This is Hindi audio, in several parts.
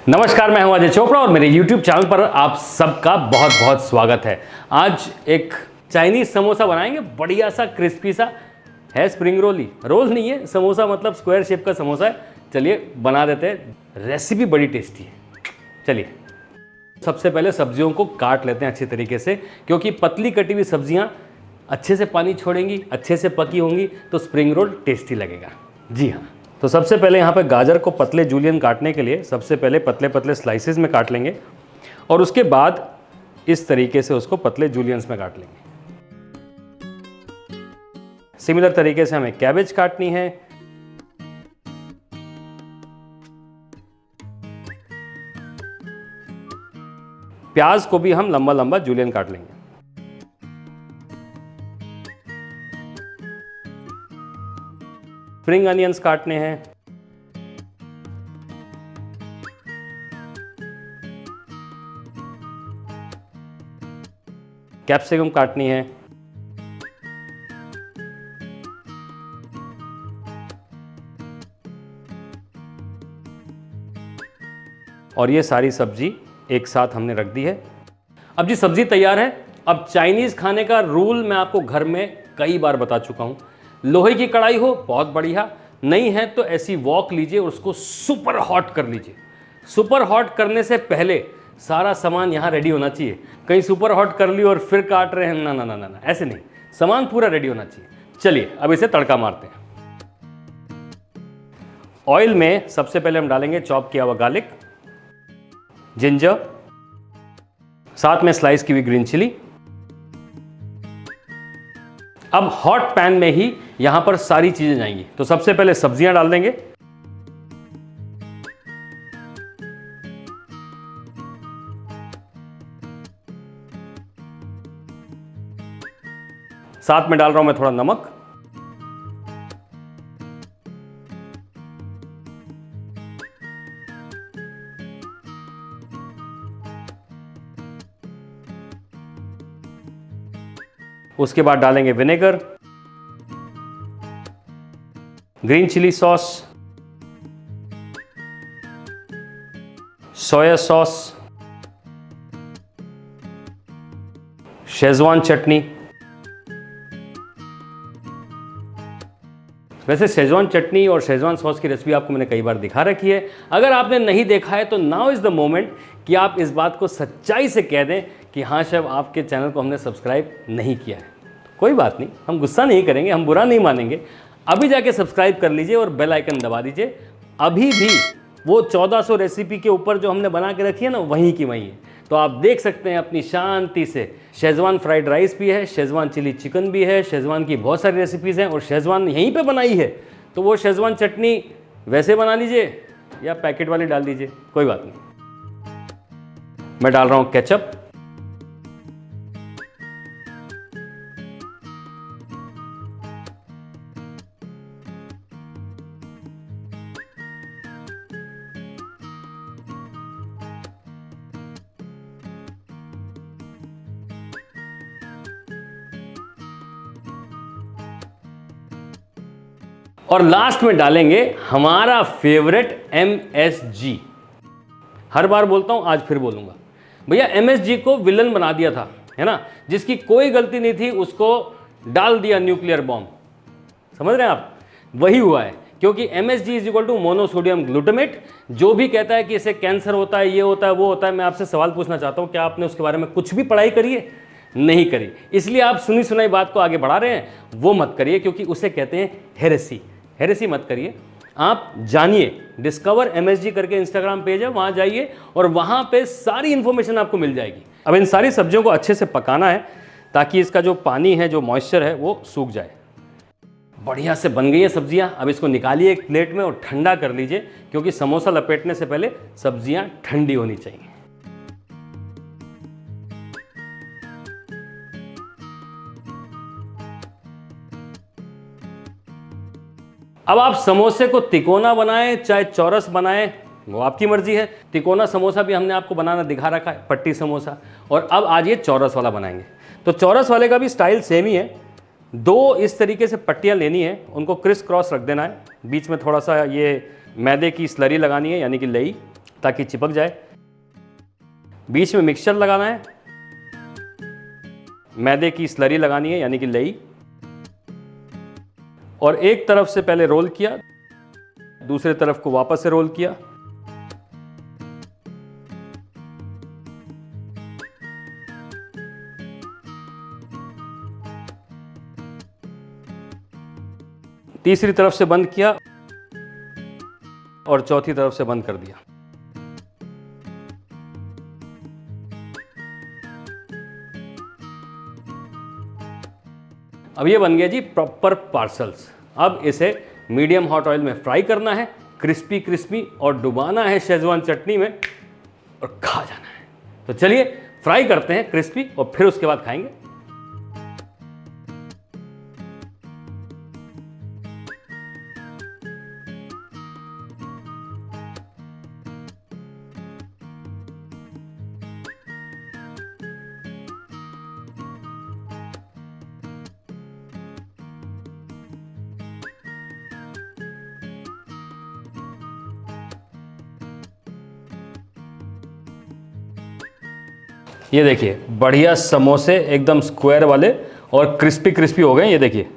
नमस्कार, मैं हूं अजय चोपड़ा और मेरे YouTube चैनल पर आप सबका बहुत बहुत स्वागत है। आज एक चाइनीज़ समोसा बनाएंगे, बढ़िया सा क्रिस्पी सा है। स्प्रिंग रोल ही, रोल नहीं है, समोसा मतलब स्क्वायर शेप का समोसा है। चलिए बना देते हैं। रेसिपी बड़ी टेस्टी है। चलिए सबसे पहले सब्जियों को काट लेते हैं अच्छे तरीके से, क्योंकि पतली कटी हुई सब्जियां अच्छे से पानी छोड़ेंगी, अच्छे से पकी होंगी तो स्प्रिंग रोल टेस्टी लगेगा। जी हाँ, तो सबसे पहले यहाँ पे गाजर को पतले जूलियन काटने के लिए सबसे पहले पतले पतले स्लाइसेस में काट लेंगे और उसके बाद इस तरीके से उसको पतले जूलियंस में काट लेंगे। सिमिलर तरीके से हमें कैबेज काटनी है। प्याज को भी हम लंबा लंबा जूलियन काट लेंगे। स्प्रिंग अनियंस काटने हैं। कैप्सिकम काटनी है। और ये सारी सब्जी एक साथ हमने रख दी है। अब जी सब्जी तैयार है। अब चाइनीज़ खाने का रूल मैं आपको घर में कई बार बता चुका हूँ। लोहे की कढ़ाई हो बहुत बढ़िया, नहीं है तो ऐसी वॉक लीजिए और उसको सुपर हॉट कर लीजिए। सुपर हॉट करने से पहले सारा सामान यहाँ रेडी होना चाहिए। कहीं सुपर हॉट कर ली और फिर काट रहे हैं, ना ना ना ना ना, ऐसे नहीं, सामान पूरा रेडी होना चाहिए। चलिए अब इसे तड़का मारते हैं। ऑयल में सबसे पहले हम डालेंगे चॉप किया हुआ गार्लिक, जिंजर, साथ में स्लाइस की हुई ग्रीन चिली। अब हॉट पैन में ही यहां पर सारी चीजें जाएंगी। तो सबसे पहले सब्जियां डाल देंगे। साथ में डाल रहा हूं मैं थोड़ा नमक, उसके बाद डालेंगे vinegar, green chilli sauce, soya sauce, schezwan चटनी। वैसे शेजवान चटनी और शेजवान सॉस की रेसिपी आपको मैंने कई बार दिखा रखी है। अगर आपने नहीं देखा है तो नाउ इज़ द मोमेंट कि आप इस बात को सच्चाई से कह दें कि हाँ शेफ, आपके चैनल को हमने सब्सक्राइब नहीं किया है। कोई बात नहीं, हम गुस्सा नहीं करेंगे, हम बुरा नहीं मानेंगे। अभी जाके सब्सक्राइब कर लीजिए और बेल आइकन दबा दीजिए। अभी भी वो 1400 रेसिपी के ऊपर जो हमने बना के रखी है ना, वहीं की वहीं है। तो आप देख सकते हैं अपनी शांति से। शेजवान फ्राइड राइस भी है, शेजवान चिली चिकन भी है, शेजवान की बहुत सारी रेसिपीज़ हैं और शेजवान यहीं पे बनाई है। तो वो शेजवान चटनी वैसे बना लीजिए या पैकेट वाली डाल दीजिए, कोई बात नहीं। मैं डाल रहा हूँ केचप, और लास्ट में डालेंगे हमारा फेवरेट MSG। हर बार बोलता हूं, आज फिर बोलूंगा। भैया MSG को विलन बना दिया था, है ना, जिसकी कोई गलती नहीं थी, उसको डाल दिया न्यूक्लियर बॉम्ब। समझ रहे हैं आप? वही हुआ है, क्योंकि MSG is equal to monosodium glutamate. जो भी कहता है कि इसे कैंसर होता है, ये होता है, वो होता है, मैं आपसे सवाल पूछना चाहता हूं, क्या आपने उसके बारे में कुछ भी पढ़ाई करी है? नहीं करी। इसलिए आप सुनी सुनाई बात को आगे बढ़ा रहे हैं। वो मत करिए, क्योंकि उसे कहते हैं हेरेसी। हेरेसी मत करिए, आप जानिए। डिस्कवर MSG करके इंस्टाग्राम पेज है, वहां जाइए और वहां पे सारी इंफॉर्मेशन आपको मिल जाएगी। अब इन सारी सब्जियों को अच्छे से पकाना है ताकि इसका जो पानी है, जो मॉइस्चर है, वो सूख जाए। बढ़िया से बन गई है सब्जियां। अब इसको निकालिए एक प्लेट में और ठंडा कर लीजिए, क्योंकि समोसा लपेटने से पहले सब्जियां ठंडी होनी चाहिए। अब आप समोसे को तिकोना बनाएं चाहे चौरस बनाएं, वो आपकी मर्जी है। तिकोना समोसा भी हमने आपको बनाना दिखा रखा है, पट्टी समोसा। और अब आज ये चौरस वाला बनाएंगे। तो चौरस वाले का भी स्टाइल सेम ही है। दो इस तरीके से पट्टियाँ लेनी है, उनको क्रिस क्रॉस रख देना है। बीच में थोड़ा सा ये मैदे की स्लरी लगानी है, यानी कि लई, ताकि चिपक जाए। बीच में मिक्सचर लगाना है, मैदे की स्लरी लगानी है यानी कि लई, और एक तरफ से पहले रोल किया, दूसरे तरफ को वापस से रोल किया। तीसरी तरफ से बंद किया और चौथी तरफ से बंद कर दिया। अब ये बन गया जी प्रॉपर पार्सल्स। अब इसे मीडियम हॉट ऑयल में फ्राई करना है, क्रिस्पी क्रिस्पी, और डुबाना है शेजवान चटनी में और खा जाना है। तो चलिए फ्राई करते हैं क्रिस्पी और फिर उसके बाद खाएंगे। ये देखिए बढ़िया समोसे एकदम स्क्वायर वाले और क्रिस्पी क्रिस्पी हो गए। ये देखिए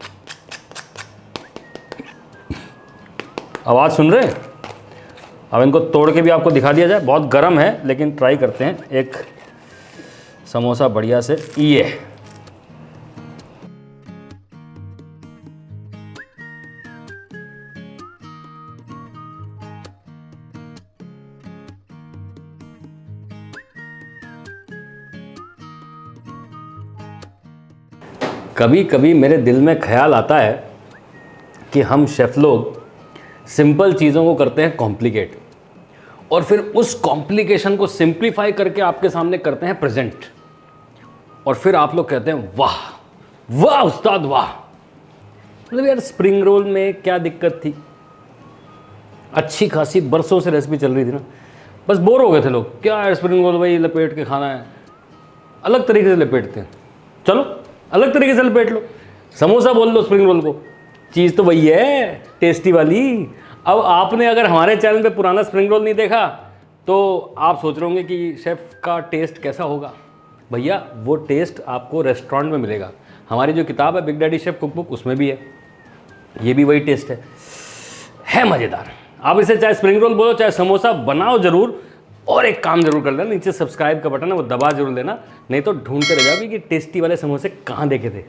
आवाज़ सुन रहे हैं। अब इनको तोड़ के भी आपको दिखा दिया जाए। बहुत गर्म है लेकिन ट्राई करते हैं एक समोसा बढ़िया से। ये कभी कभी मेरे दिल में ख्याल आता है कि हम शेफ लोग सिंपल चीज़ों को करते हैं कॉम्प्लिकेट, और फिर उस कॉम्प्लिकेशन को सिंप्लीफाई करके आपके सामने करते हैं प्रेजेंट, और फिर आप लोग कहते हैं वाह वाह उस्ताद वाह। मतलब यार स्प्रिंग रोल में क्या दिक्कत थी, अच्छी खासी बरसों से रेसिपी चल रही थी ना, बस बोर हो गए थे लोग। क्या यार स्प्रिंग रोल भाई लपेट के खाना है, अलग तरीके से लपेटते हैं, चलो अलग तरीके से लपेट लो। समोसा बोल लो स्प्रिंग रोल को, चीज़ तो वही है टेस्टी वाली। अब आपने अगर हमारे चैनल पे पुराना स्प्रिंग रोल नहीं देखा तो आप सोच रहे होंगे कि शेफ़ का टेस्ट कैसा होगा। भैया वो टेस्ट आपको रेस्टोरेंट में मिलेगा। हमारी जो किताब है बिग डैडी शेफ कुकबुक उसमें भी है, ये भी वही टेस्ट है मज़ेदार। आप इसे चाहे स्प्रिंग रोल बोलो चाहे समोसा, बनाओ ज़रूर। और एक काम जरूर कर लेना, नीचे सब्सक्राइब का बटन है वो दबा जरूर लेना, नहीं तो ढूंढते रह जाओगे कि टेस्टी वाले समोसे कहाँ देखे थे।